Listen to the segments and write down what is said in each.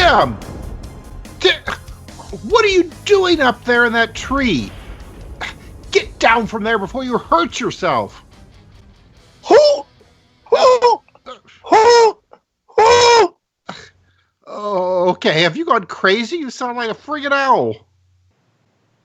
Tim! What are you doing up there in that tree? Get down from there before you hurt yourself. Hoot! Hoot! Hoot! Hoot! Oh, okay. Have you gone crazy? You sound like a friggin' owl.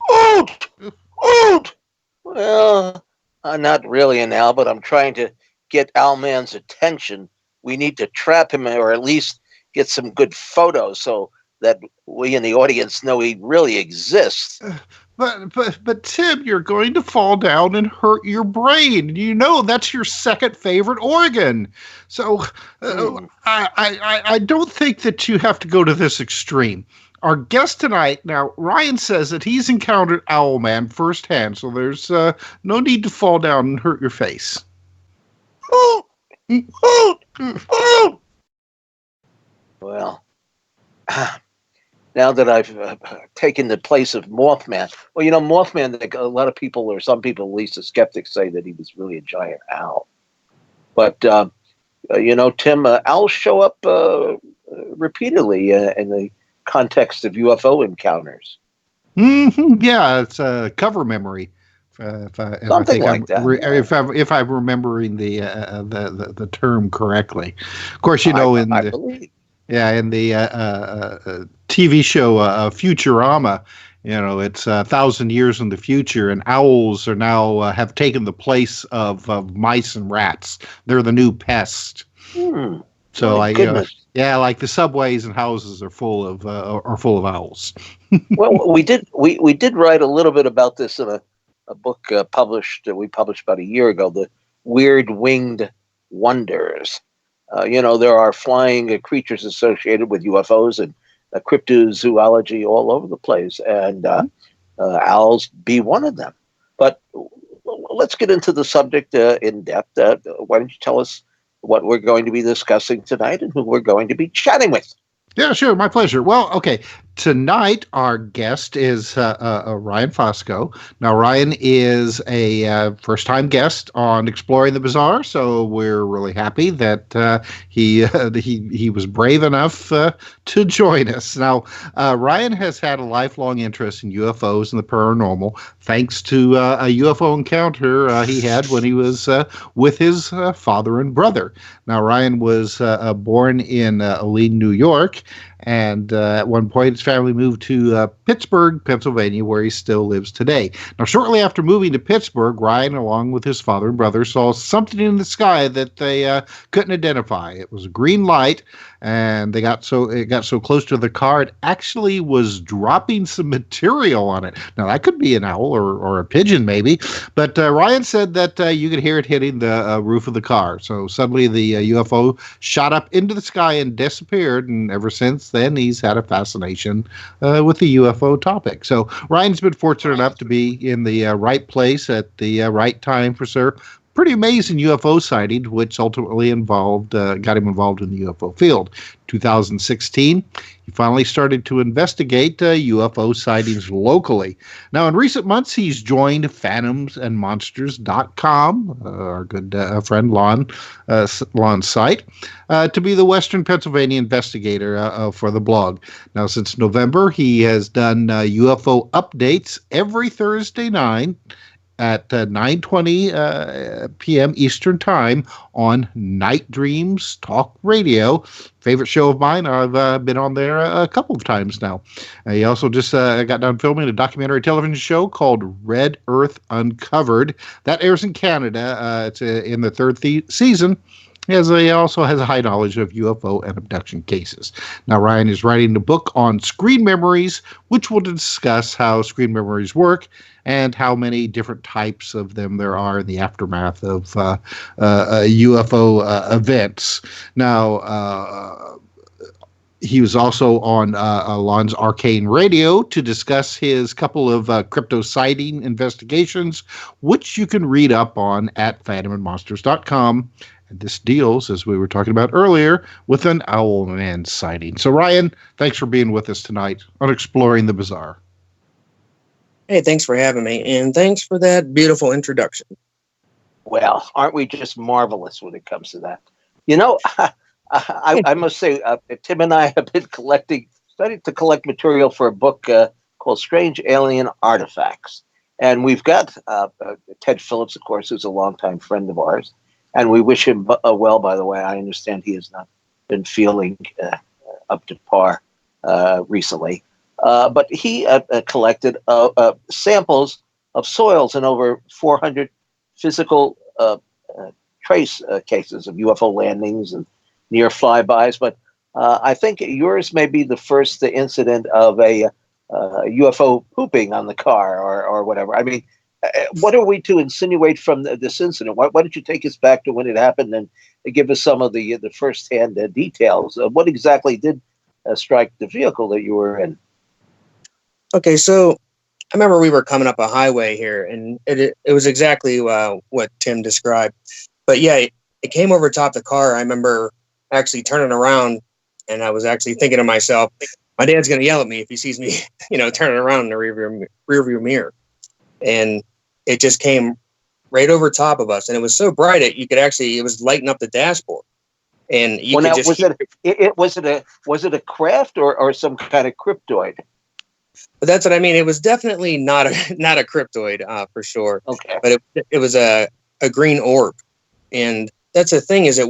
Hoot! Hoot! Well, I'm not really an owl, but I'm trying to get Owlman's attention. We need to trap him, or at least get some good photos so that we in the audience know he really exists. But Tim, you're going to fall down and hurt your brain. You know that's your second favorite organ. So I don't think that you have to go to this extreme. Our guest tonight, now, Ryan says that he's encountered Owlman firsthand, so there's no need to fall down and hurt your face. Well, now that I've taken the place of Mothman, well, you know, Mothman, a lot of people, or some people, at least the skeptics, say that he was really a giant owl. But, you know, Tim, owls show up repeatedly in the context of UFO encounters. Mm-hmm. Yeah, it's a cover memory. Something like that. If I'm remembering the term correctly. Of course, you know, I believe. Yeah, in the TV show Futurama, you know, it's 1,000 years in the future, and owls are now have taken the place of mice and rats. They're the new pest. So like the subways and houses are full of owls. Well, we did write a little bit about this in a book we published about a year ago, The Weird Winged Wonders. You know, there are flying creatures associated with UFOs and cryptozoology all over the place, and owls be one of them. But let's get into the subject in depth. Why don't you tell us what we're going to be discussing tonight and who we're going to be chatting with? Yeah, sure. My pleasure. Well, okay. Tonight, our guest is Ryan Fusco. Now, Ryan is a first-time guest on Exploring the Bizarre, so we're really happy that he was brave enough to join us. Now, Ryan has had a lifelong interest in UFOs and the paranormal, thanks to a UFO encounter he had when he was with his father and brother. Now, Ryan was born in Olean, New York, and at one point his family moved to Pittsburgh, Pennsylvania, where he still lives today. Now, shortly after moving to Pittsburgh, Ryan, along with his father and brother, saw something in the sky that they couldn't identify. It was a green light, and it got so close to the car, it actually was dropping some material on it. Now, that could be an owl or a pigeon, maybe, but Ryan said that you could hear it hitting the roof of the car. So suddenly the UFO shot up into the sky and disappeared, and ever since then he's had a fascination with the UFO topic. So Ryan's been fortunate enough to be in the right place at the right time for pretty amazing UFO sighting, which ultimately got him involved in the UFO field. 2016, he finally started to investigate UFO sightings locally. Now, in recent months, he's joined phantomsandmonsters.com, our good friend Lon's site, to be the Western Pennsylvania investigator for the blog. Now, since November, he has done UFO updates every Thursday night at 9:20 p.m. Eastern Time on Night Dreams Talk Radio. Favorite show of mine. I've been on there a couple of times now. He also just got done filming a documentary television show called Red Earth Uncovered. That airs in Canada. It's in the third season. He also has a high knowledge of UFO and abduction cases. Now, Ryan is writing a book on screen memories, which will discuss how screen memories work and how many different types of them there are in the aftermath of UFO events. Now, he was also on Lon's Arcane Radio to discuss his couple of crypto sighting investigations, which you can read up on at phantomandmonsters.com. And this deals, as we were talking about earlier, with an Owlman sighting. So, Ryan, thanks for being with us tonight on Exploring the Bizarre. Hey, thanks for having me, and thanks for that beautiful introduction. Well, aren't we just marvelous when it comes to that? You know, I must say, Tim and I have been collecting started to collect material for a book called Strange Alien Artifacts. And we've got Ted Phillips, of course, who's a longtime friend of ours. And we wish him well, by the way. I understand he has not been feeling up to par recently. But he collected samples of soils in over 400 physical trace cases of UFO landings and near flybys. But I think yours may be the first incident of a UFO pooping on the car or whatever. I mean, what are we to insinuate from this incident? Why don't you take us back to when it happened and give us some of the firsthand details? What exactly did strike the vehicle that you were in? Okay, so I remember we were coming up a highway here, and it was exactly what Tim described. But yeah, it came over top the car. I remember actually turning around, and I was actually thinking to myself, my dad's going to yell at me if he sees me, turning around in the rearview mirror. And it just came right over top of us, and it was so bright that you could actually, it was lighting up the dashboard. And you could just was it a craft or some kind of cryptoid? But that's what I mean. It was definitely not a cryptoid for sure. Okay. But it was a green orb, and that's the thing, is it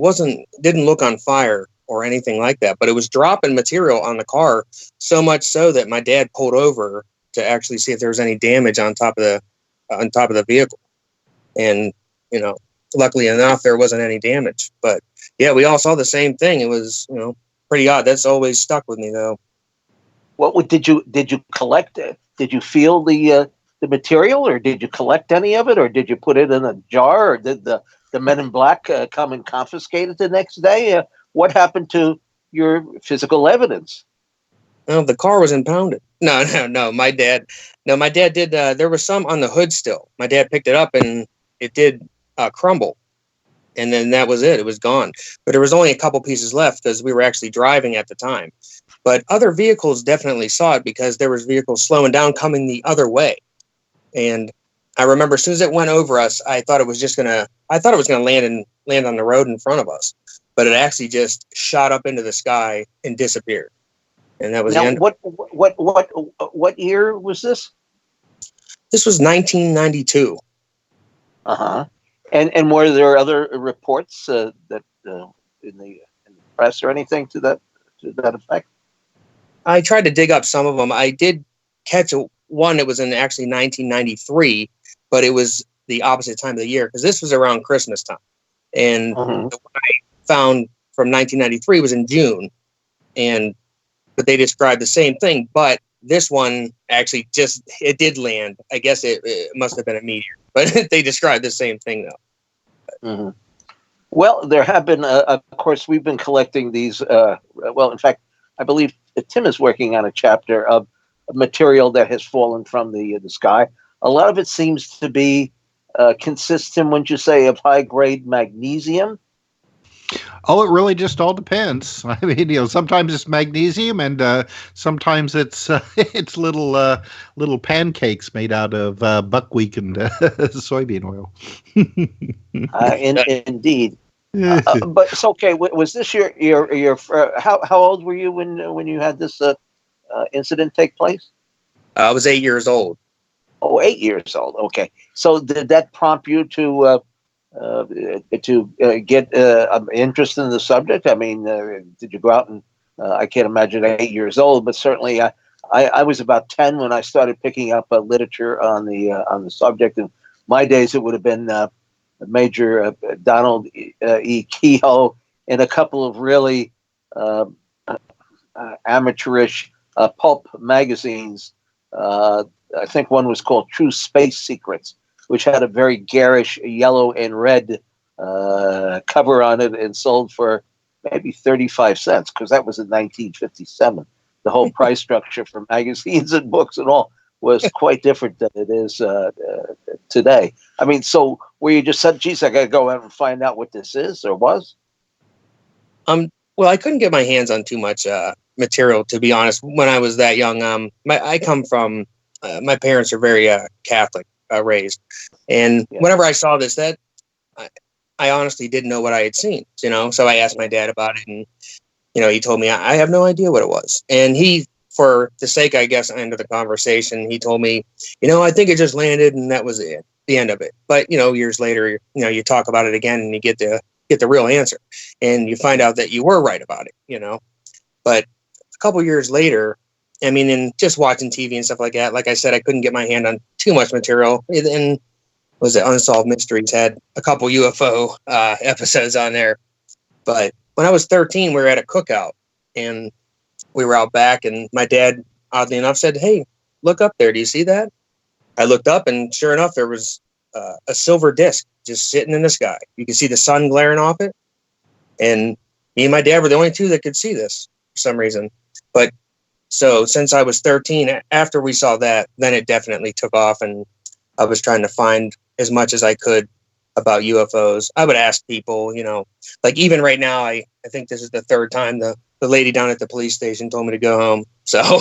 didn't look on fire or anything like that, but it was dropping material on the car, so much so that my dad pulled over to actually see if there was any damage on top of the vehicle. And luckily enough, there wasn't any damage. But yeah, we all saw the same thing. It was pretty odd. That's always stuck with me though. What did you collect? Did you feel the material, or did you collect any of it, or did you put it in a jar, or did the Men in Black come and confiscate it the next day? What happened to your physical evidence? No, the car was impounded. No. My dad did. There was some on the hood still. My dad picked it up, and it did crumble, and then that was it. It was gone. But there was only a couple pieces left because we were actually driving at the time. But other vehicles definitely saw it because there was vehicles slowing down coming the other way. And I remember as soon as it went over us, I thought it was gonna land on the road in front of us. But it actually just shot up into the sky and disappeared. And that was the end. What year was this? This was 1992. Uh-huh. And were there other reports that in the press or anything to that effect? I tried to dig up some of them. I did catch one that was in actually 1993, but it was the opposite time of the year because this was around Christmas time. And the one I found from 1993 was in June, but they described the same thing. But this one actually it did land. I guess it must have been a meteor, but they described the same thing though. Mm-hmm. Well, there have been, of course, we've been collecting these. In fact, I believe Tim is working on a chapter of material that has fallen from the sky. A lot of it seems to be consistent, wouldn't you say, of high-grade magnesium? Oh, it really just all depends. I mean, sometimes it's magnesium, and sometimes it's little pancakes made out of buckwheat and soybean oil. Indeed. But it's okay. Was this your how old were you when you had this incident take place? I was 8 years old. Oh, 8 years old. Okay. So did that prompt you to get interest in the subject? I mean, did you go out and I can't imagine 8 years old, but certainly I was about 10 when I started picking up literature on the subject. In my days, it would have been Major Donald E. Kehoe and a couple of really amateurish pulp magazines. I think one was called True Space Secrets, which had a very garish yellow and red cover on it and sold for maybe 35 cents because that was in 1957. The whole price structure for magazines and books and all was quite different than it is today. I mean, so where you just said, geez, I got to go out and find out what this is or was? Well, I couldn't get my hands on too much material, to be honest, when I was that young. I come from, my parents are very Catholic raised. And whenever I saw this, I honestly didn't know what I had seen, so I asked my dad about it, and, he told me I have no idea what it was. And he for the sake, I guess, end of the conversation, he told me, I think it just landed and that was it, the end of it. But, years later, you talk about it again and you get the real answer and you find out that you were right about it, But a couple years later, I mean, in just watching TV and stuff like that, like I said, I couldn't get my hand on too much material. And was it Unsolved Mysteries had a couple UFO episodes on there. But when I was 13, we were at a cookout and we were out back and my dad, oddly enough, said, "Hey, look up there. Do you see that?" I looked up and sure enough, there was a silver disc just sitting in the sky. You could see the sun glaring off it. And me and my dad were the only two that could see this for some reason. But so since I was 13, after we saw that, then it definitely took off. And I was trying to find as much as I could about UFOs. I would ask people, like even right now, I think this is the third time the lady down at the police station told me to go home. So.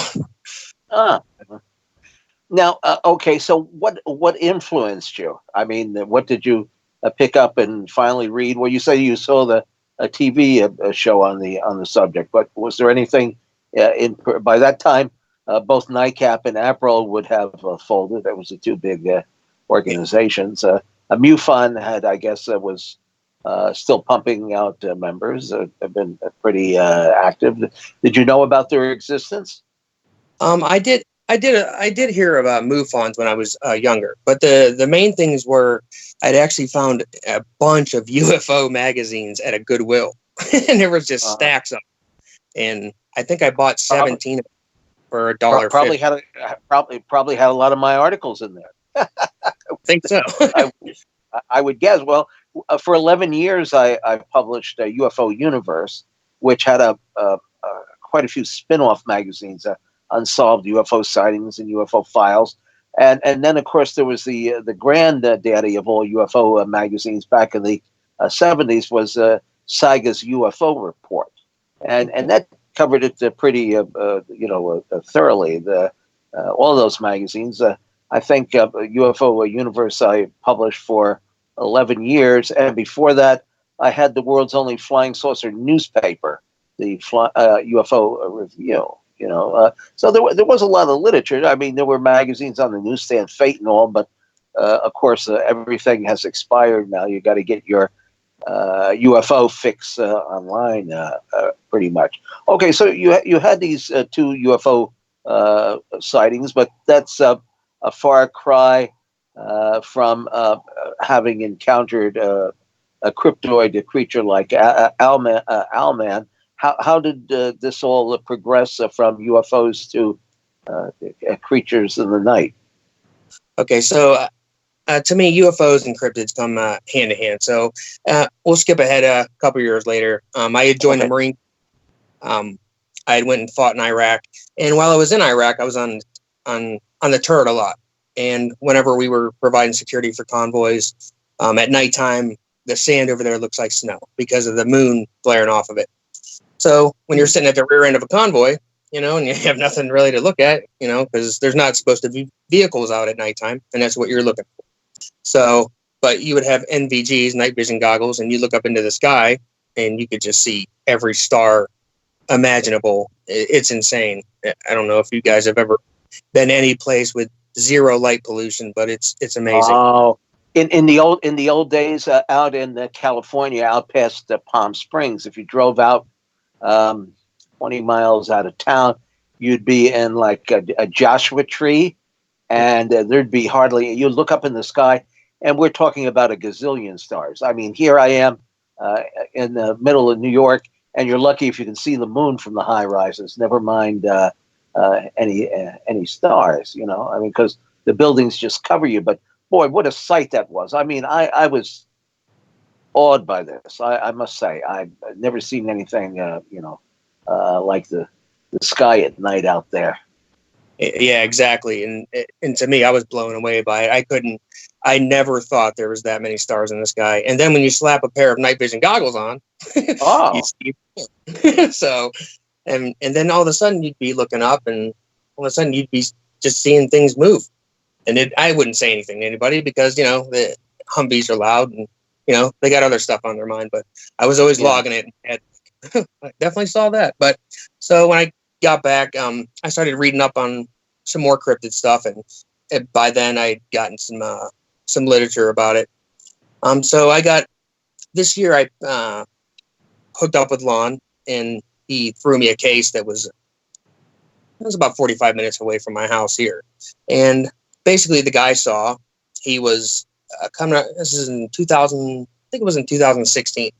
Now, okay, so what influenced you? I mean, what did you pick up and finally read? Well, you say you saw a TV show on the subject, but was there anything by that time? Both NICAP and APRO would have folded. That was the two big organizations. MUFON had, I guess, was still pumping out members. Have been pretty active. Did you know about their existence? I did hear about MUFONs when I was younger, but the main things were I'd actually found a bunch of UFO magazines at a Goodwill, and there was just stacks of them. And I think I bought 17 for $1.50. Probably had a lot of my articles in there. I think so. I would guess. Well, for 11 years, I published UFO Universe, which had quite a few spin-off magazines. Unsolved UFO sightings and UFO files, and then of course there was the granddaddy of all UFO magazines back in the 70s was Saiga's UFO Report, and that covered it pretty thoroughly. All those magazines. I think UFO Universe I published for 11 years, and before that I had the world's only flying saucer newspaper, the UFO Review. So there was a lot of literature. I mean, there were magazines on the newsstand, Fate and all, but of course everything has expired now. You got to get your UFO fix online, pretty much. Okay, so you had these two UFO sightings, but that's a far cry from having encountered a cryptoid creature like Owlman. How did this all progress from UFOs to creatures in the night? Okay, so to me, UFOs and cryptids come hand in hand. So we'll skip ahead a couple years later. I had joined the Marine. I had went and fought in Iraq, and while I was in Iraq, I was on the turret a lot. And whenever we were providing security for convoys at nighttime, the sand over there looks like snow because of the moon glaring off of it. So when you're sitting at the rear end of a convoy, and you have nothing really to look at, because there's not supposed to be vehicles out at nighttime, and that's what you're looking for. So, but you would have NVGs, night vision goggles, and you look up into the sky, and you could just see every star imaginable. It's insane. I don't know if you guys have ever been any place with zero light pollution, but it's amazing. Oh, in the old days, out in California, out past Palm Springs, if you drove out 20 miles out of town, you'd be in like a Joshua tree, and there'd be hardly, you'd look up in the sky, and we're talking about a gazillion stars. I mean, here I am in the middle of New York, and you're lucky if you can see the moon from the high rises, never mind any stars, I mean, because the buildings just cover you. But boy, what a sight that was. I mean, I was awed by this. I must say, I've never seen anything, like the sky at night out there. Yeah, exactly. And to me, I was blown away by it. I never thought there was that many stars in the sky. And then when you slap a pair of night vision goggles on, you see more. So, and then all of a sudden you'd be looking up, and all of a sudden you'd be just seeing things move. And I wouldn't say anything to anybody because, the Humvees are loud and, they got other stuff on their mind. But I was always logging it. And I definitely saw that. But so when I got back, I started reading up on some more cryptid stuff, and by then I'd gotten some literature about it. So I got this year I hooked up with Lon, and he threw me a case that was about 45 minutes away from my house here. And basically the guy saw, he was coming out, this is in 2000, I think it was in 2016.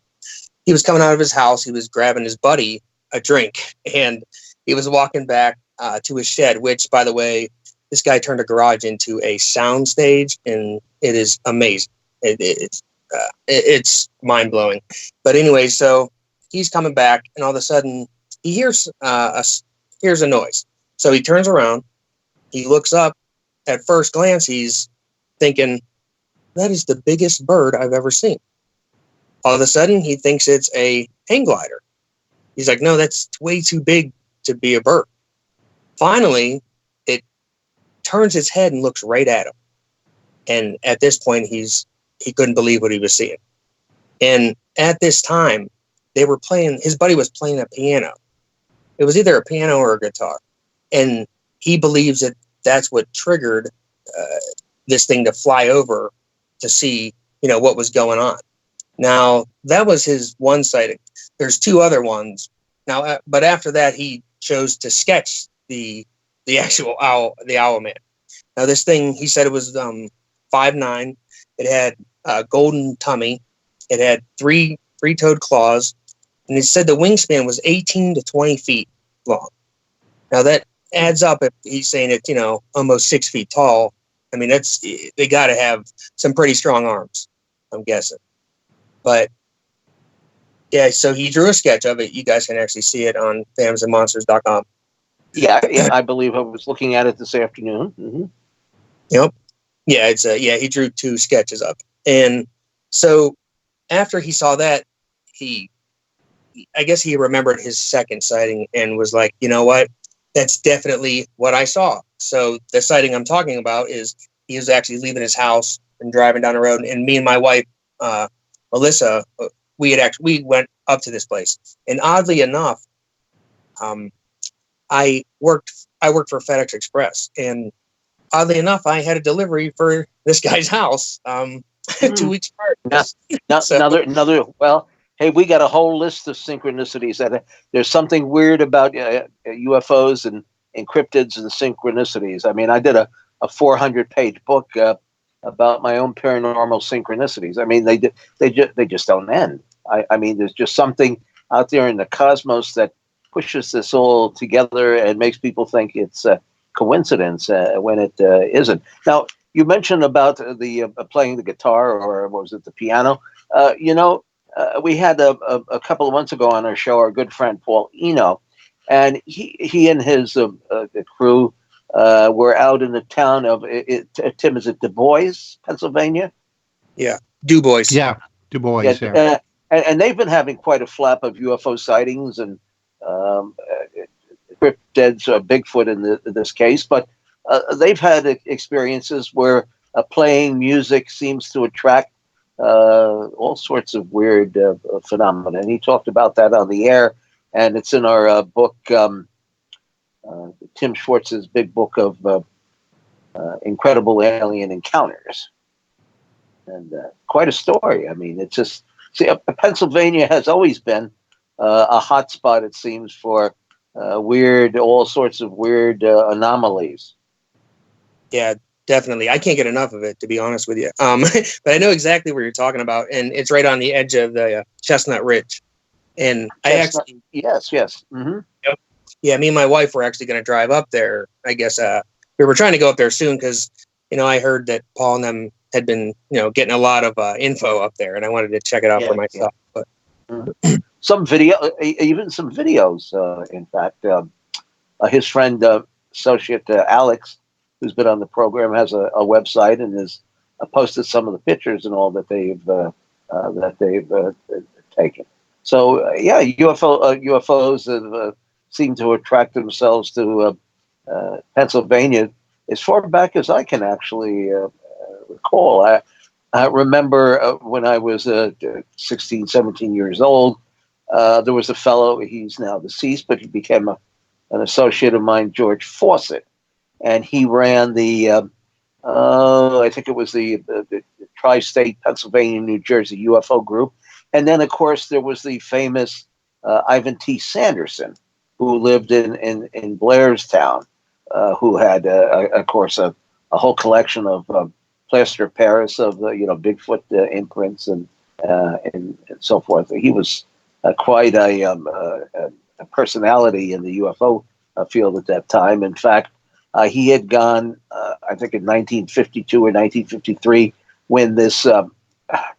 He was coming out of his house. He was grabbing his buddy a drink, and he was walking back to his shed, which, by the way, this guy turned a garage into a sound stage, and it is amazing. It's mind-blowing. But anyway, so he's coming back, and all of a sudden he hears a noise. So he turns around, he looks up. At first glance, he's thinking, that is the biggest bird I've ever seen. All of a sudden, he thinks it's a hang glider. He's like, no, that's way too big to be a bird. Finally, it turns its head and looks right at him. And at this point, he couldn't believe what he was seeing. And at this time, his buddy was playing a piano. It was either a piano or a guitar. And he believes that that's what triggered this thing to fly over to see, what was going on. Now, that was his one sighting. There's two other ones. Now, but after that, he chose to sketch the actual owl, the owl man. Now, this thing, he said it was 5'9". It had a golden tummy. It had three-toed claws. And he said the wingspan was 18 to 20 feet long. Now, that adds up if he's saying it's, almost 6 feet tall. I mean, they got to have some pretty strong arms, I'm guessing. But yeah, so he drew a sketch of it. You guys can actually see it on phantomsandmonsters.com. Yeah, I believe I was looking at it this afternoon. Mm-hmm. Yep. Yeah, he drew two sketches of it. And so after he saw that, I guess he remembered his second sighting and was like, you know what? That's definitely what I saw. So the sighting I'm talking about is he was actually leaving his house and driving down the road, and me and my wife, Melissa, we went up to this place. And oddly enough, I worked for FedEx Express, and oddly enough, I had a delivery for this guy's house 2 weeks prior. Another. Well, hey, we got a whole list of synchronicities. That there's something weird about UFOs and cryptids and synchronicities. I mean, I did a 400-page book about my own paranormal synchronicities. I mean, they just don't end. I mean, there's just something out there in the cosmos that pushes this all together and makes people think it's a coincidence when it isn't. Now, you mentioned about the playing the guitar, or what was it, the piano? We had a couple of months ago on our show our good friend Paul Eno, and he and his crew were out in the town of Tim. Is it Du Bois, Pennsylvania? Yeah, Du Bois. Yeah, Du Bois. Yeah. And they've been having quite a flap of UFO sightings and cryptids, Bigfoot in this case, but they've had experiences where playing music seems to attract all sorts of weird phenomena. And he talked about that on the air, and it's in our book, Tim Swartz's big book of incredible alien encounters. And quite a story. I mean, it's just, Pennsylvania has always been a hot spot, it seems, for all sorts of weird anomalies. Yeah, definitely. I can't get enough of it, to be honest with you. But I know exactly what you're talking about, and it's right on the edge of the Chestnut Ridge. And Yes. Mm-hmm. Yep. Yeah, me and my wife were actually going to drive up there. I guess we were trying to go up there soon because, I heard that Paul and them had been, getting a lot of info up there, and I wanted to check it out for myself. Yeah. But even some videos. In fact, his friend, associate Alex, who's been on the program, has a website and has posted some of the pictures and all that they've taken. So UFOs have seem to attract themselves to Pennsylvania as far back as I can actually recall. I remember when I was 16, 17 years old, there was a fellow, he's now deceased, but he became a an associate of mine, George Fawcett, and he ran the I think it was the tri-state Pennsylvania, New Jersey UFO group. And then, of course, there was the famous Ivan T. Sanderson, who lived in Blairstown, who had, of course, a whole collection of plaster of Paris of Bigfoot imprints and so forth. He was quite a personality in the UFO field at that time. In fact, he had gone, I think, in 1952 or 1953, when this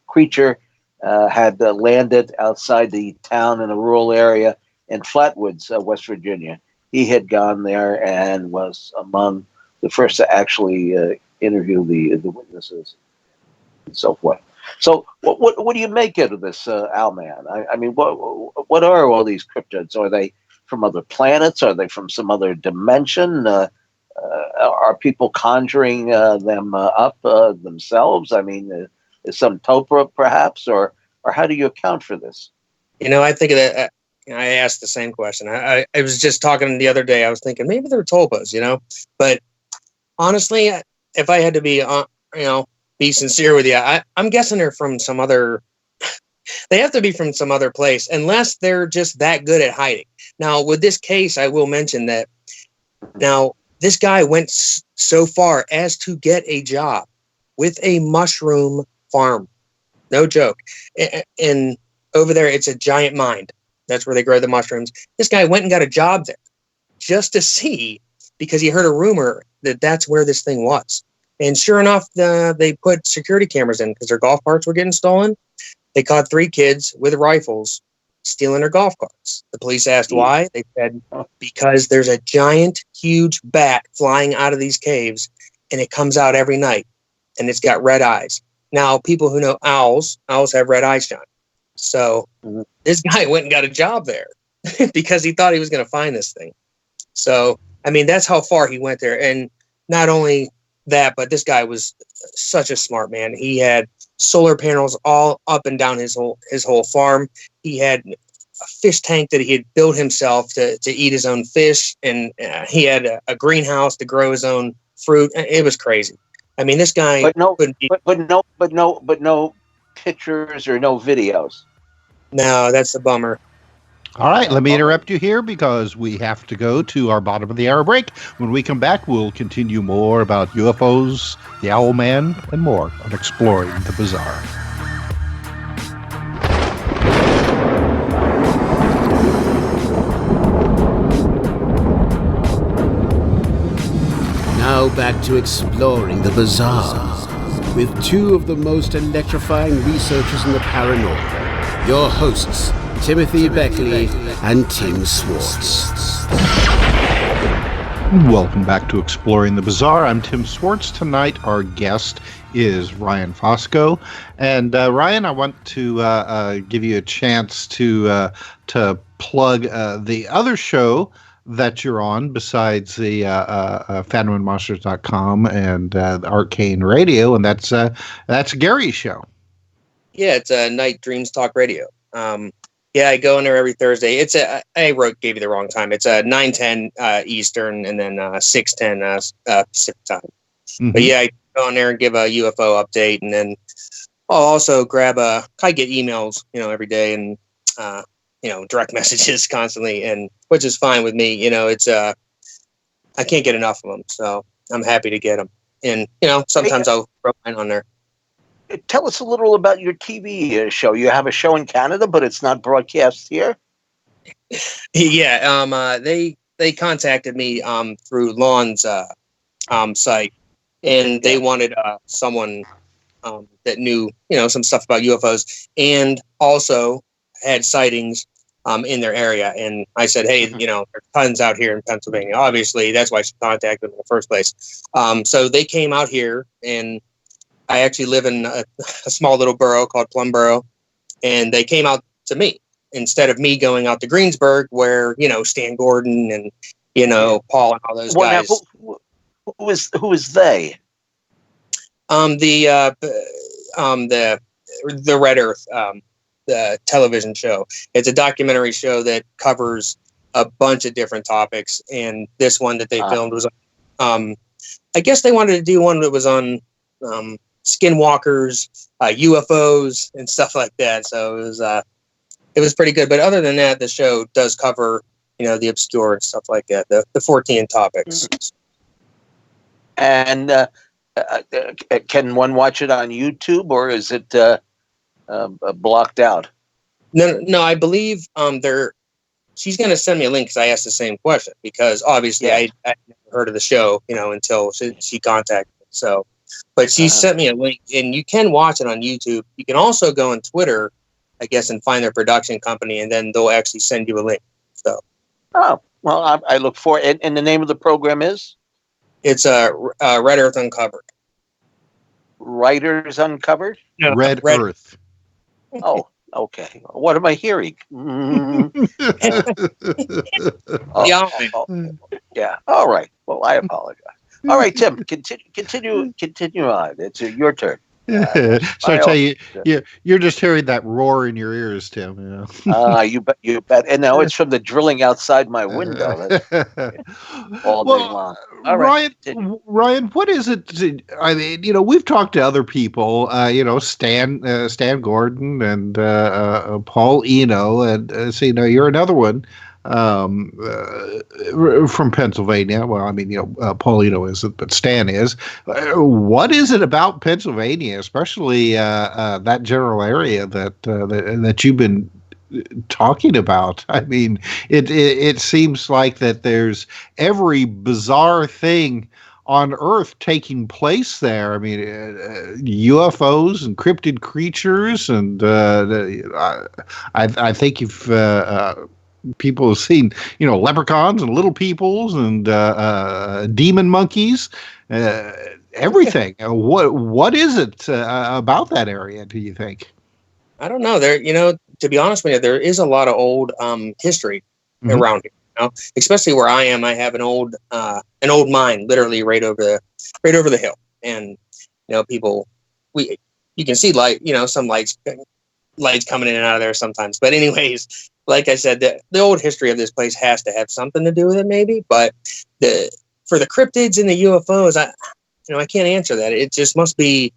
creature had landed outside the town in a rural area in Flatwoods, West Virginia. He had gone there and was among the first to actually interview the witnesses and so forth. So, what do you make out of this, Alman? I mean, what are all these cryptids? Are they from other planets? Are they from some other dimension? Are people conjuring them up themselves? I mean, is some topra perhaps, or how do you account for this? I think that I asked the same question. I was just talking the other day. I was thinking maybe they're tulpas, but honestly, if I had to be sincere with you, I'm guessing they're from some other. They have to be from some other place, unless they're just that good at hiding. Now, with this case, I will mention that now this guy went so far as to get a job with a mushroom farm. No joke. And over there, it's a giant mind. That's where they grow the mushrooms. This guy went and got a job there just to see, because he heard a rumor that that's where this thing was. And sure enough, they put security cameras in because their golf carts were getting stolen. They caught 3 kids with rifles stealing their golf carts. The police asked why. They said, because there's a giant, huge bat flying out of these caves, and it comes out every night, and it's got red eyes. Now, people who know owls have red eyes, John. So this guy went and got a job there because he thought he was going to find this thing. So, I mean, that's how far he went there. And not only that, but this guy was such a smart man. He had solar panels all up and down his whole farm. He had a fish tank that he had built himself to eat his own fish, and he had a greenhouse to grow his own fruit. It was crazy. I mean, this guy. But no pictures or no videos. No, that's a bummer. All right, let me interrupt you here because we have to go to our bottom of the hour break. When we come back, we'll continue more about UFOs, the Owl Man, and more on Exploring the Bizarre. Now back to Exploring the Bizarre with 2 of the most electrifying researchers in the paranormal, your hosts, Timothy Beckley and Tim Swartz. Welcome back to Exploring the Bizarre. I'm Tim Swartz. Tonight, our guest is Ryan Fusco. And Ryan, I want to give you a chance to plug the other show that you're on besides the PhantomandMonsters.com and Arcane Radio, and that's Gary's show. Yeah, it's a Night Dreams Talk Radio. Yeah, I go in there every Thursday. Gave you the wrong time. It's 9:10 Eastern and then 6:10 Pacific time. Mm-hmm. But yeah, I go in there and give a UFO update, and then I'll also I get emails, every day, and direct messages constantly, and which is fine with me. It's I can't get enough of them, so I'm happy to get them. And sometimes I'll throw mine on there. Tell us a little about your TV show. You have a show in Canada, but it's not broadcast here. Yeah, they contacted me through Lon's site, and they wanted someone that knew some stuff about UFOs and also had sightings in their area. And I said, hey, there's tons out here in Pennsylvania. Obviously, that's why she contacted them in the first place. So they came out here, and I actually live in a small little borough called Plumboro, and they came out to me instead of me going out to Greensburg, where Stan Gordon and Paul and all those guys. Who is they? The Red Earth, the television show. It's a documentary show that covers a bunch of different topics, and this one that they filmed was I guess they wanted to do one that was on skinwalkers, UFOs, and stuff like that. So it was pretty good. But other than that, the show does cover, the obscure and stuff like that, the 14 topics. And can one watch it on YouTube, or is it blocked out? No, I believe she's going to send me a link because I asked the same question, because obviously I never heard of the show, until she contacted me. So, but she sent me a link, and you can watch it on YouTube. You can also go on Twitter, I guess, and find their production company, and then they'll actually send you a link. So, well, I look for it. And the name of the program is? It's Red Earth Uncovered. Writers Uncovered? No, Red Earth. Oh, okay. What am I hearing? Yeah. All right. Well, I apologize. All right, Tim. Continue on. It's your turn. So I tell you, you're just hearing that roar in your ears, Tim. You bet. And now it's from the drilling outside my window all day long. All right, Ryan, what is it? I mean, we've talked to other people. Stan Gordon and Paul Eno, and so you're another one. From Pennsylvania. Well, I mean, Paul Eno isn't, but Stan is. What is it about Pennsylvania, especially that general area that you've been talking about? I mean, it seems like that there's every bizarre thing on Earth taking place there. I mean, UFOs and cryptid creatures, and I think if people have seen, leprechauns and little peoples and demon monkeys, everything. What is it about that area, do you think? I don't know. There, to be honest with you, there is a lot of old history around here. Especially where I am. I have an old mine, literally right over the hill, and people, you can see light, some lights coming in and out of there sometimes. But anyways, like I said, the old history of this place has to have something to do with it, maybe. But for the cryptids and the UFOs, I can't answer that. It just must be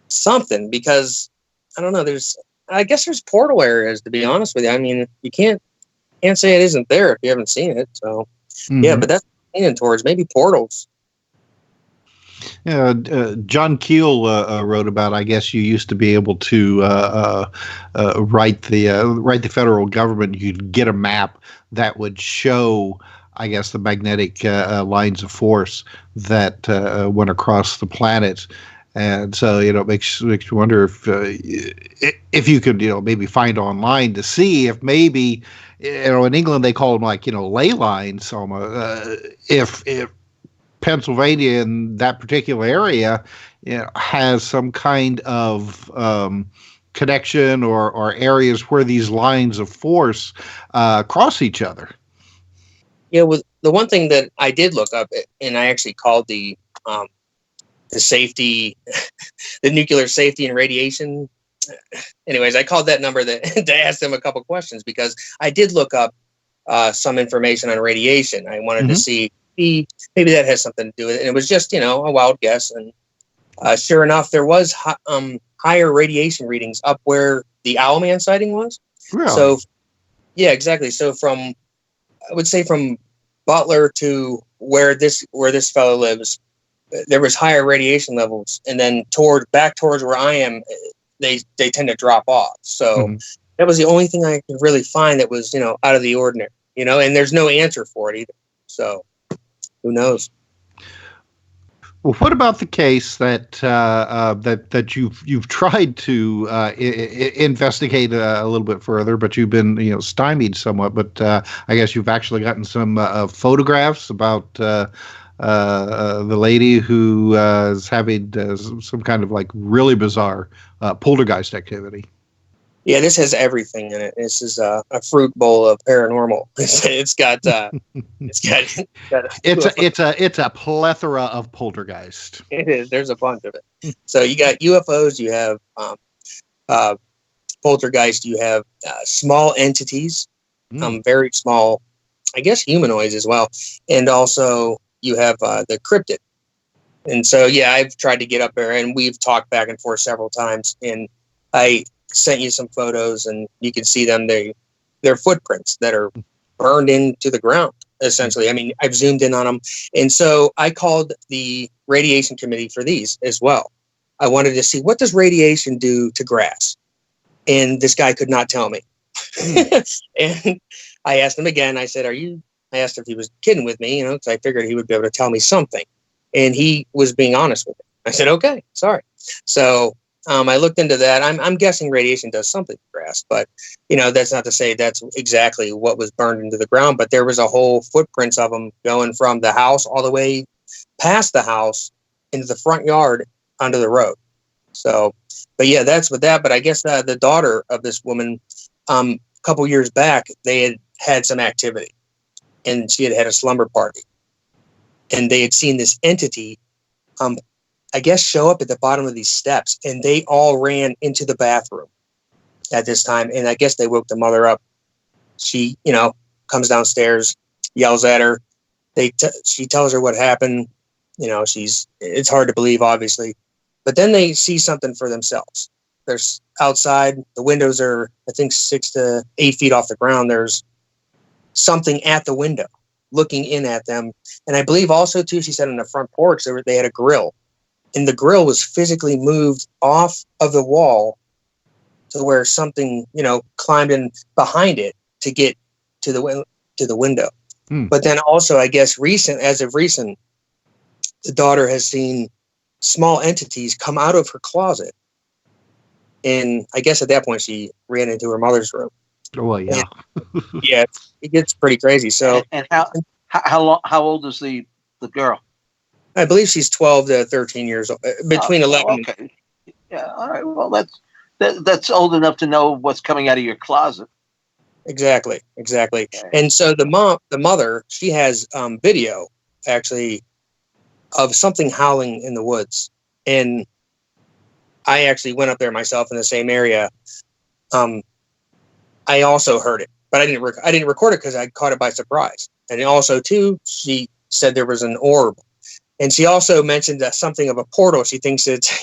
something, because I don't know. I guess there's portal areas, to be honest with you. I mean, you can't say it isn't there if you haven't seen it. So yeah, but that's leaning towards maybe portals. Yeah, John Keel wrote about. I guess you used to be able to write the federal government. You'd get a map that would show, I guess, the magnetic lines of force that went across the planet, and so it makes you wonder if you could maybe find online to see if maybe in England they call them ley lines almost. If Pennsylvania in that particular area has some kind of connection or areas where these lines of force cross each other. Yeah, well, the one thing that I did look up, and I actually called the safety, the nuclear safety and radiation. Anyways, I called that number to ask them a couple questions, because I did look up some information on radiation. I wanted to see maybe that has something to do with it. And it was just, a wild guess. And sure enough, there was higher radiation readings up where the Owlman sighting was. Really? So, yeah, exactly. So I would say from Butler to where this fellow lives, there was higher radiation levels. And then back towards where I am, they tend to drop off. So that was the only thing I could really find that was, out of the ordinary, and there's no answer for it either. So who knows? Well, what about the case that that you've tried to investigate a little bit further, but you've been stymied somewhat? But I guess you've actually gotten some photographs about the lady who is having some kind of really bizarre poltergeist activity. Yeah, this has everything in it. This is a fruit bowl of paranormal. It's got it's a plethora of poltergeist. It is. There's a bunch of it. So you got UFOs. You have poltergeist. You have small entities, very small I guess, humanoids as well. And also you have the cryptid. And so, yeah, I've tried to get up there, and we've talked back and forth several times. And I sent you some photos, and you can see them. They're footprints that are burned into the ground, essentially. I mean, I've zoomed in on them. And so I called the radiation committee for these as well. I wanted to see, what does radiation do to grass? And this guy could not tell me. And I asked him again. I said, I asked if he was kidding with me, because I figured he would be able to tell me something. And he was being honest with me. I said, okay, sorry. So I looked into that. I'm guessing radiation does something to grass, but that's not to say that's exactly what was burned into the ground. But there was a whole footprints of them going from the house all the way past the house into the front yard onto the road. So, but yeah, that's with that. But I guess the daughter of this woman, a couple years back, they had some activity, and she had a slumber party. And they had seen this entity, I guess, show up at the bottom of these steps, and they all ran into the bathroom at this time. And I guess they woke the mother up. She, comes downstairs, yells at her. She tells her what happened. It's hard to believe, obviously, but then they see something for themselves. There's outside, the windows are, I think, 6 to 8 feet off the ground. There's something at the window looking in at them. And I believe also, too, she said on the front porch, they had a grill. And the grill was physically moved off of the wall to where something, climbed in behind it to get to the window. But then also, I guess, as of recent, the daughter has seen small entities come out of her closet. And I guess at that point, she ran into her mother's room. Well, yeah. Yeah, it gets pretty crazy. So, and how old is the girl? I believe she's 12 to 13 years old, between 11. Okay. Yeah. All right. Well, that's old enough to know what's coming out of your closet. Exactly. Okay. And so the mother, she has video actually of something howling in the woods, and I actually went up there myself in the same area. I also heard it, but I didn't record it because I caught it by surprise. And also, too, she said there was an orb. And she also mentioned something of a portal. She thinks it's,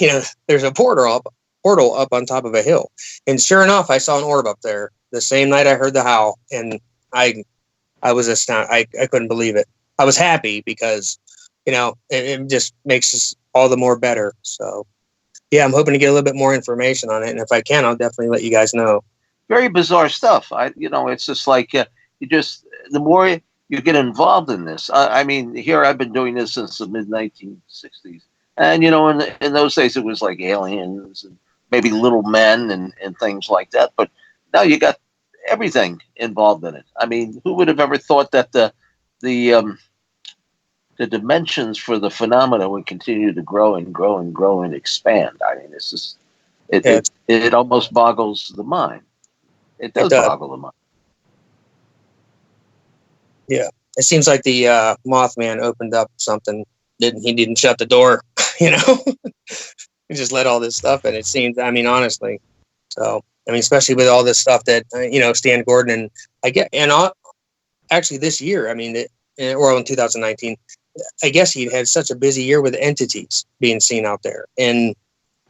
there's a portal up on top of a hill. And sure enough, I saw an orb up there the same night I heard the howl. And I was astounded. I couldn't believe it. I was happy because, it just makes us all the more better. So, yeah, I'm hoping to get a little bit more information on it. And if I can, I'll definitely let you guys know. Very bizarre stuff. It's just like the more you get involved in this. I mean, here I've been doing this since the mid 1960s, and in those days it was like aliens and maybe little men and things like that. But now you got everything involved in it. I mean, who would have ever thought that the dimensions for the phenomena would continue to grow and grow and grow and expand? I mean, it's just it almost boggles the mind. It does boggle the mind. Yeah, it seems like the Mothman opened up something. He didn't shut the door, He just let all this stuff in. It seems, I mean, honestly. So, I mean, especially with all this stuff that, Stan Gordon actually this year, I mean, or in 2019, I guess he had such a busy year with entities being seen out there. And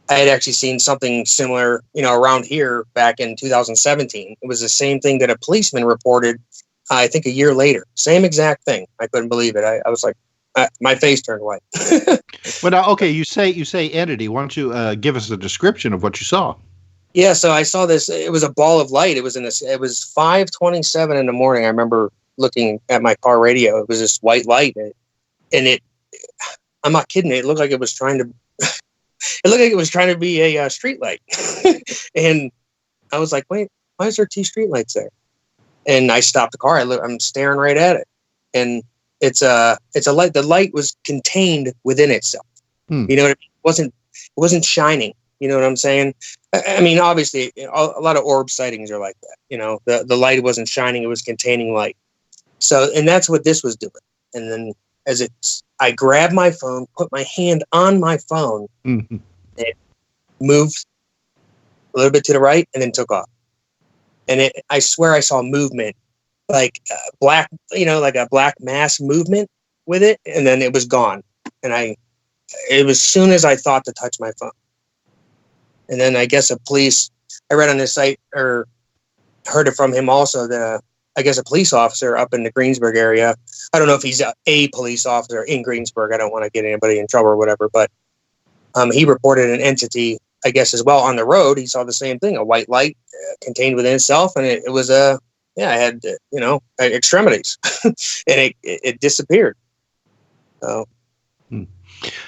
I had actually seen something similar, around here back in 2017. It was the same thing that a policeman reported, I think, a year later. Same exact thing. I couldn't believe it. I was like, my face turned white. Well, now, okay, you say entity. Why don't you give us a description of what you saw? Yeah, so I saw this. It was a ball of light. It was it was 5:27 in the morning. I remember looking at my car radio. It was this white light, and I'm not kidding. It looked like it was trying to. It looked like it was trying to be a street light. And I was like, wait, why is there 2 street lights there? And I stopped the car. I'm staring right at it. And it's a light. The light was contained within itself. It wasn't shining. You know what I'm saying? I mean, obviously, a lot of orb sightings are like that. The light wasn't shining. It was containing light. So, and that's what this was doing. And then I grabbed my phone, put my hand on my phone, and it moved a little bit to the right and then took off. And I swear I saw movement like black, like a black mass movement with it, and then it was gone. And it was soon as I thought to touch my phone. And then I guess I read on this site or heard it from him also that I guess a police officer up in the Greensburg area. I don't know if he's a police officer in Greensburg. I don't want to get anybody in trouble or whatever, but he reported an entity, I guess, as well on the road. He saw the same thing, a white light contained within itself, and it was it had extremities, and it disappeared. So.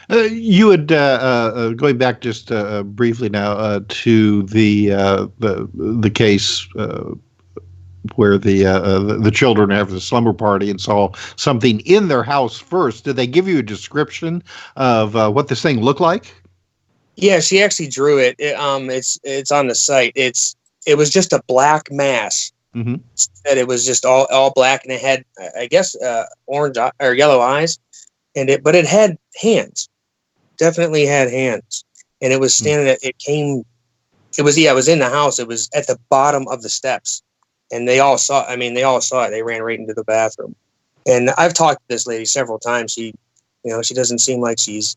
You had going back just briefly now to the case where the children have the slumber party and saw something in their house first. Did they give you a description of what this thing looked like? Yeah, she actually drew it. It's on the site. It was just a black mass. Mm-hmm. And it was just all black, and it had, I guess, orange or yellow eyes. But it had hands, definitely had hands, and it was standing. It was in the house. It was at the bottom of the steps, and they all saw. They all saw it. They ran right into the bathroom, and I've talked to this lady several times. She doesn't seem like she's,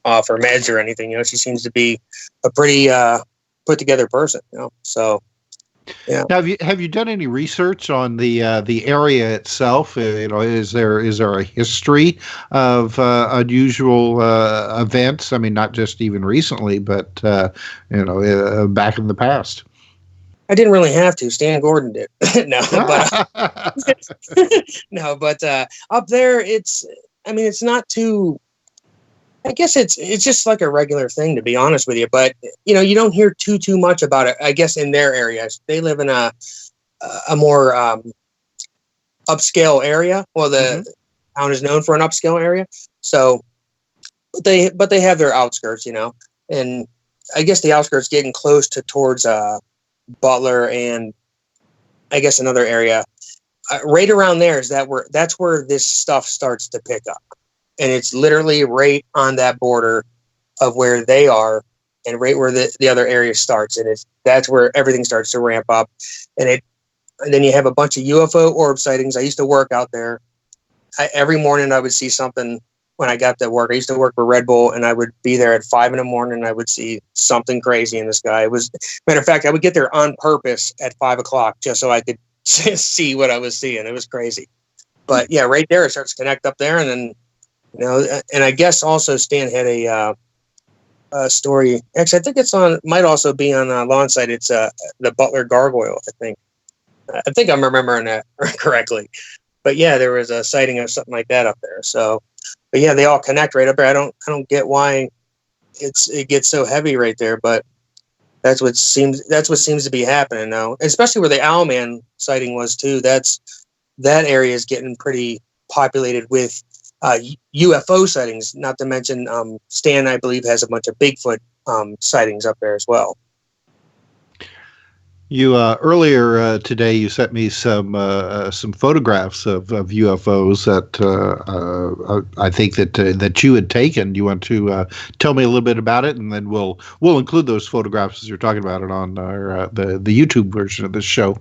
off her meds or anything. She seems to be a pretty put together person. So. Yeah. Now, have you done any research on the area itself? Is there a history of unusual events? I mean, not just even recently, but back in the past. I didn't really have to. Stan Gordon did. No, but up there, it's not too. I guess it's just like a regular thing, to be honest with you. But you don't hear too much about it. I guess in their areas, they live in a more upscale area. Well, the town is known for an upscale area, so they have their outskirts, and I guess the outskirts getting close towards Butler and I guess another area right around there that's where this stuff starts to pick up. And it's literally right on that border of where they are and right where the other area starts. And that's where everything starts to ramp up. And then you have a bunch of UFO orb sightings. I used to work out there. Every morning I would see something when I got to work. I used to work for Red Bull, and I would be there at 5 a.m. and I would see something crazy in the sky. It was, matter of fact, I would get there on purpose at 5 o'clock just so I could see what I was seeing. It was crazy. But yeah, right there, it starts to connect up there. And then, and I guess also Stan had a story. Actually, I think might also be on Lawn Site. It's the Butler Gargoyle, I think. I think I'm remembering that correctly. But yeah, there was a sighting of something like that up there. So, but yeah, they all connect right up there. I don't get why it gets so heavy right there, but that's what seems to be happening now. Especially where the Owlman sighting was too. That area is getting pretty populated with UFO sightings, not to mention Stan, I believe, has a bunch of Bigfoot sightings up there as well. You earlier today you sent me some photographs of UFOs that I think that you had taken. You want to tell me a little bit about it, and then we'll include those photographs as you're talking about it on our the YouTube version of this show.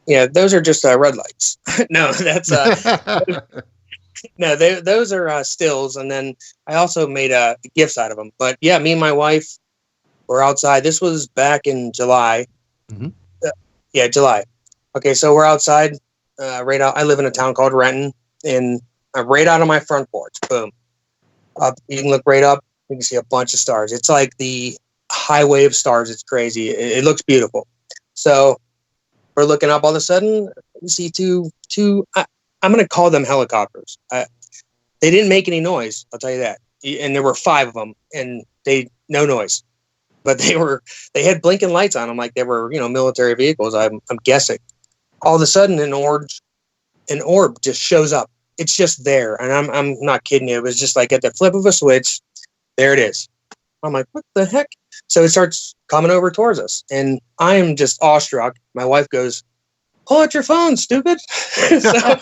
Yeah, those are just red lights. No, that's no, those are stills, and then I also made gifts out of them. But yeah, me and my wife were outside. This was back in July. Mm-hmm. July. Okay, so we're outside. Right out. I live in a town called Renton, and right out on my front porch. Boom. You can look right up. You can see a bunch of stars. It's like the highway of stars. It's crazy. It looks beautiful. So we're looking up. All of a sudden, you see two. I'm going to call them helicopters. They didn't make any noise. I'll tell you that. And there were 5 of them, and no noise. But they had blinking lights on them like they were, military vehicles. I'm guessing. All of a sudden, an orb just shows up. It's just there, and I'm not kidding you. It was just like at the flip of a switch, there it is. I'm like, what the heck? So it starts coming over towards us, and I am just awestruck. My wife goes, "Pull out your phone, stupid." So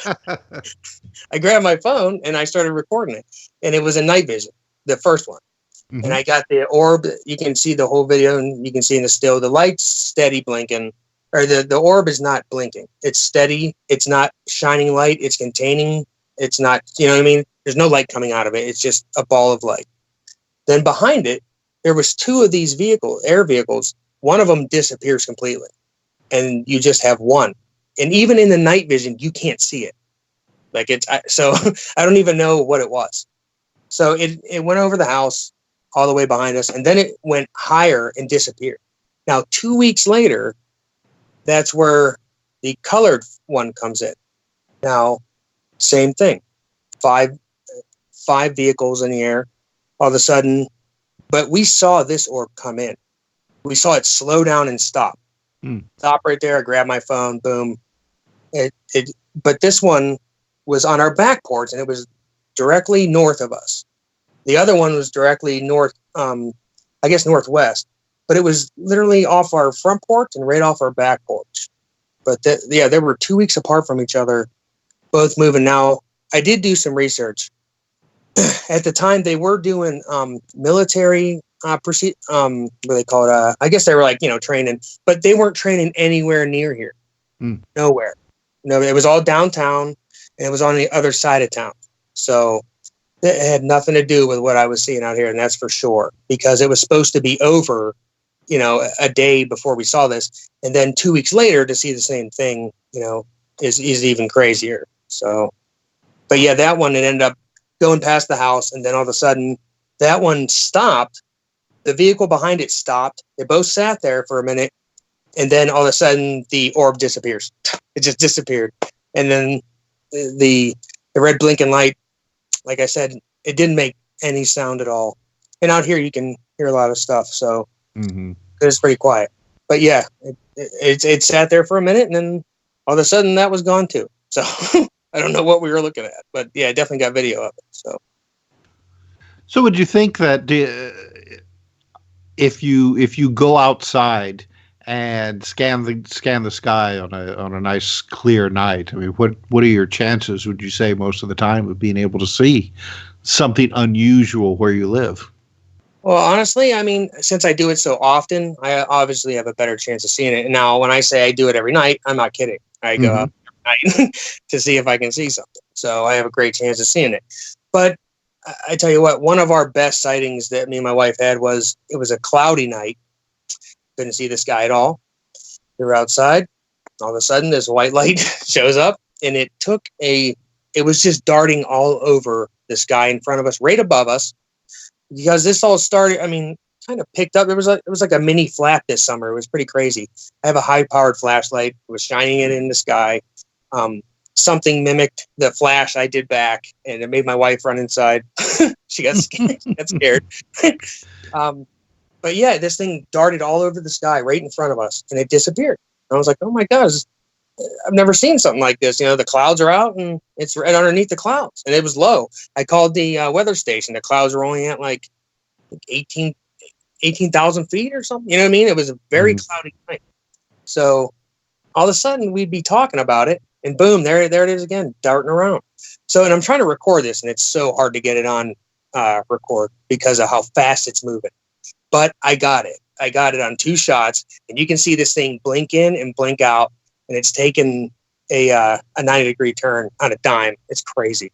I grabbed my phone and I started recording it, and it was a night vision, the first one. Mm-hmm. And I got the orb. You can see the whole video, and you can see in the still the lights steady blinking, or the orb is not blinking. It's steady. It's not shining light. It's containing. It's not, you know what I mean? There's no light coming out of it. It's just a ball of light. Then behind it, there was two of these air vehicles. One of them disappears completely, and you just have one. And even in the night vision, you can't see it. Like so I don't even know what it was. So it went over the house all the way behind us, and then it went higher and disappeared. Now, 2 weeks later, that's where the colored one comes in. Now, same thing. Five vehicles in the air. All of a sudden, but we saw this orb come in. We saw it slow down and stop. Stop right there. I grabbed my phone. Boom. But this one was on our back porch, and it was directly north of us. The other one was directly north, I guess northwest. But it was literally off our front porch and right off our back porch. But they were 2 weeks apart from each other, both moving. Now, I did do some research. At the time, they were doing military what do they call it? I guess they were like, training, but they weren't training anywhere near here. Nowhere. No, it was all downtown, and it was on the other side of town. So it had nothing to do with what I was seeing out here, and that's for sure, because it was supposed to be over, a day before we saw this, and then 2 weeks later to see the same thing, is even crazier. So, but yeah, that one, it ended up going past the house, and then all of a sudden that one stopped. The vehicle behind it stopped. They both sat there for a minute, and then all of a sudden the orb disappears. It just disappeared. And then the red blinking light, like I said, it didn't make any sound at all. And out here you can hear a lot of stuff, so it's pretty quiet. But yeah, it sat there for a minute, and then all of a sudden that was gone too. So I don't know what we were looking at, but yeah, I definitely got video of it. So would you think that if you go outside and scan the sky on a nice clear night, I mean, what are your chances, would you say, most of the time, of being able to see something unusual where you live? Well, honestly, I mean, since I do it so often, I obviously have a better chance of seeing it. Now, when I say I do it every night, I'm not kidding. I go up every night to see if I can see something. So I have a great chance of seeing it. But I tell you what, one of our best sightings that me and my wife had was, it was a cloudy night. Couldn't see the sky at all. We were outside. All of a sudden, this white light shows up, and it was just darting all over the sky in front of us, right above us. Because this all started, I mean, kind of picked up. It was like a mini flat this summer. It was pretty crazy. I have a high-powered flashlight. It was shining it in the sky. Something mimicked the flash I did back, and it made my wife run inside. She got scared. But yeah, this thing darted all over the sky right in front of us, and it disappeared. And I was like, oh my God, I've never seen something like this. The clouds are out, and it's right underneath the clouds, and it was low. I called the weather station. The clouds were only at like 18,000 feet or something. You know what I mean? It was a very cloudy night. So all of a sudden, we'd be talking about it, and boom, there it is again, darting around. So, and I'm trying to record this, and it's so hard to get it on record because of how fast it's moving. But I got it. I got it on 2 shots, and you can see this thing blink in and blink out, and it's taken a 90-degree turn on a dime. It's crazy.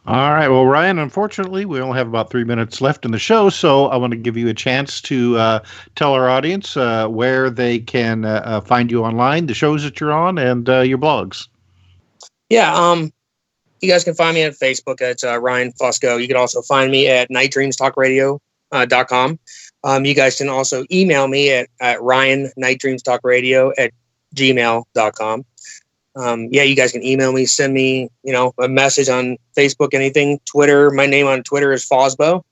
All right. Well, Ryan, unfortunately, we only have about 3 minutes left in the show, so I want to give you a chance to tell our audience where they can find you online, the shows that you're on, and your blogs. Yeah. You guys can find me at Facebook. It's Ryan Fusco. You can also find me at nightdreamstalkradio.com. You guys can also email me at ryannightdreamstalkradio@gmail.com. Yeah, you guys can email me, send me, a message on Facebook, anything, Twitter. My name on Twitter is Fosbo,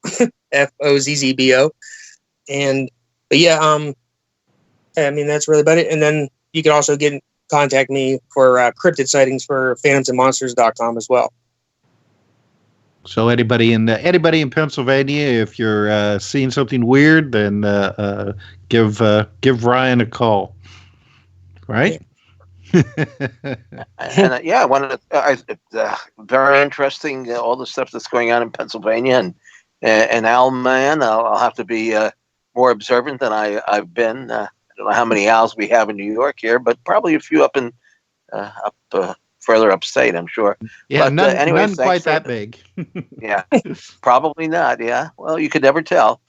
Fozzbo. But yeah, I mean, that's really about it. And then you can also contact me for cryptid sightings for phantomsandmonsters.com as well. So anybody in Pennsylvania, if you're seeing something weird, then give Ryan a call, right? And yeah, very interesting. All the stuff that's going on in Pennsylvania and Owlman. I'll have to be more observant than I've been. don't know how many owls we have in New York here, but probably a few up in further upstate, I'm sure. Yeah, but none, anyway, none quite that big. Yeah, probably not. Yeah, well, you could never tell.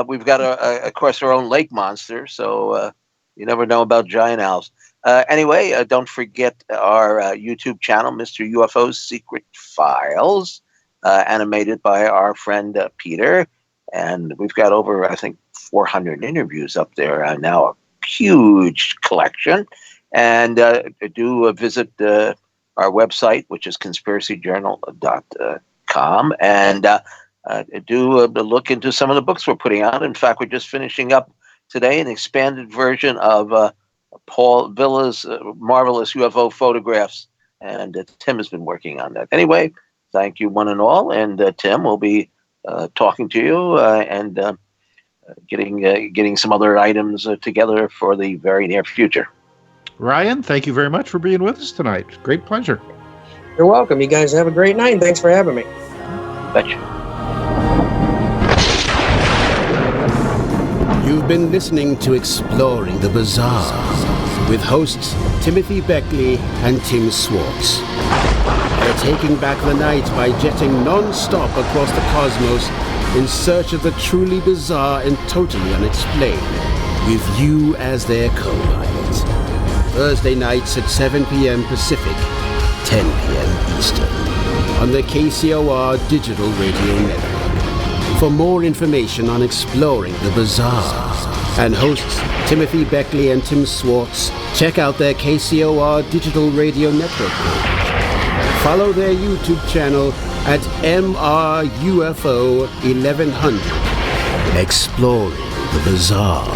We've got of course, our own lake monster, so you never know about giant owls. Anyway, don't forget our YouTube channel, Mr. UFO's Secret Files, animated by our friend Peter. And we've got over, I think, 400 interviews up there now, a huge collection. And do visit our website, which is conspiracyjournal.com, and do look into some of the books we're putting out. In fact, we're just finishing up today an expanded version of Paul Villa's marvelous UFO photographs, and Tim has been working on that. Anyway, thank you one and all, and Tim will be talking to you and getting some other items together for the very near future. Ryan, thank you very much for being with us tonight. Great pleasure. You're welcome. You guys have a great night, and thanks for having me. Betcha. You've been listening to Exploring the Bizarre with hosts Timothy Beckley and Tim Swartz. They're taking back the night by jetting non-stop across the cosmos in search of the truly bizarre and totally unexplained, with you as their co-pilot. Thursday nights at 7 p.m. Pacific, 10 p.m. Eastern, on the KCOR Digital Radio Network. For more information on Exploring the Bizarre and hosts Timothy Beckley and Tim Swartz, check out their KCOR Digital Radio Network page. Follow their YouTube channel at MRUFO 1100. Exploring the Bizarre.